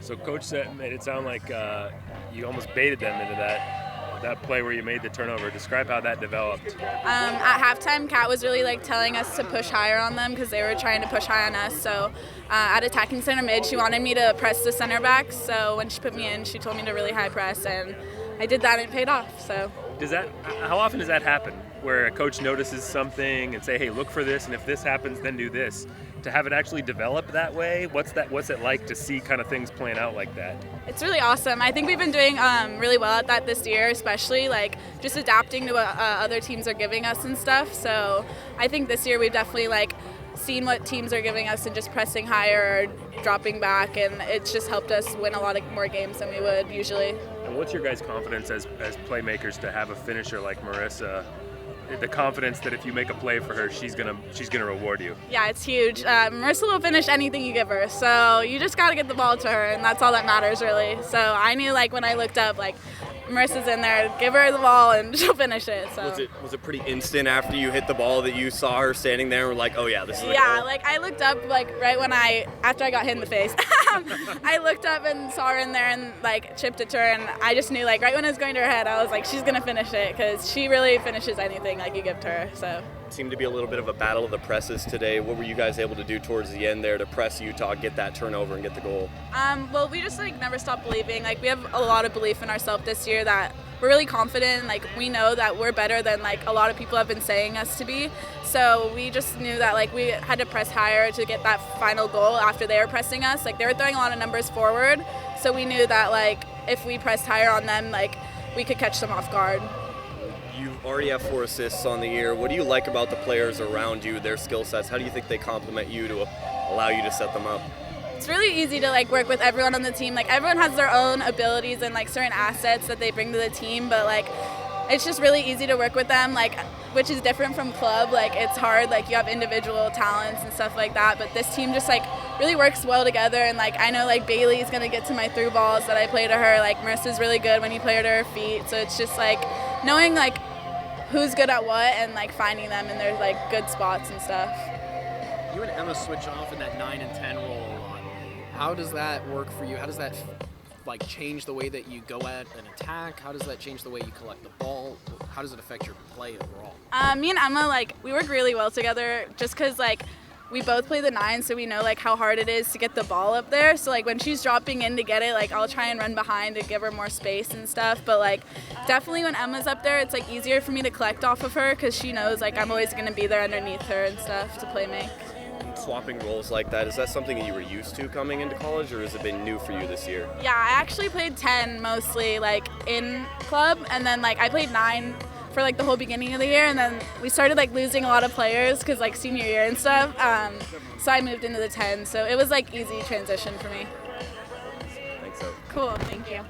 So Coach made it sound like you almost baited them into that play where you made the turnover. Describe how that developed. At halftime, Kat was really telling us to push higher on them because they were trying to push high on us. So at attacking center mid, she wanted me to press the center back. So when she put me in, she told me to really high press, and I did that and it paid off. So how often does that happen, where a coach notices something and say, hey, look for this, and if this happens, then do this? To have it actually develop that way, what's it like to see kind of things playing out like that? It's really awesome. I think we've been doing really well at that this year, especially just adapting to what other teams are giving us and stuff. So I think this year we've definitely seen what teams are giving us and just pressing higher or dropping back, and it's just helped us win a lot more games than we would usually. And what's your guys' confidence as playmakers to have a finisher like Marissa? The confidence that if you make a play for her, she's gonna reward you. Yeah, it's huge. Marissa will finish anything you give her, so you just got to get the ball to her, and that's all that matters really. So I knew when I looked up, Marissa's in there, give her the ball and she'll finish it. So was it pretty instant after you hit the ball that you saw her standing there and were like, oh yeah, this is the goal? I looked up right when after I got hit in the face. I looked up and saw her in there and chipped it to her, and I just knew right when it was going to her head, I was like, she's gonna finish it, because she really finishes anything you give to her. So it seemed to be a little bit of a battle of the presses today. What were you guys able to do towards the end there to press Utah, get that turnover and get the goal? Well, we just never stopped believing. We have a lot of belief in ourselves this year, that we're really confident. We know that we're better than a lot of people have been saying us to be. So we just knew that we had to press higher to get that final goal after they were pressing us. They were throwing a lot of numbers forward, so we knew that if we pressed higher on them, we could catch them off guard. You already have 4 assists on the year. What do you like about the players around you, their skill sets? How do you think they complement you to allow you to set them up? It's really easy to work with everyone on the team. Everyone has their own abilities and certain assets that they bring to the team, but it's just really easy to work with them, which is different from club. It's hard, you have individual talents and stuff like that, but this team just really works well together. And I know Bailey's gonna get to my through balls that I play to her. Marissa's really good when you play her to her feet. So it's just knowing who's good at what and finding them in their good spots and stuff. You and Emma switch off in that 9 and 10 role a lot. How does that work for you? How does that change the way that you go at an attack? How does that change the way you collect the ball? How does it affect your play overall? Me and Emma, we work really well together, just because we both play the 9, so we know how hard it is to get the ball up there. So when she's dropping in to get it, I'll try and run behind to give her more space and stuff. But definitely when Emma's up there, it's easier for me to collect off of her, because she knows I'm always going to be there underneath her and stuff to play make. Swapping roles like that, is that something that you were used to coming into college, or has it been new for you this year? Yeah, I actually played 10 mostly in club, and then I played 9 for the whole beginning of the year, and then we started losing a lot of players because senior year and stuff, so I moved into the 10, so it was easy transition for me. Thanks so. Cool, thank you.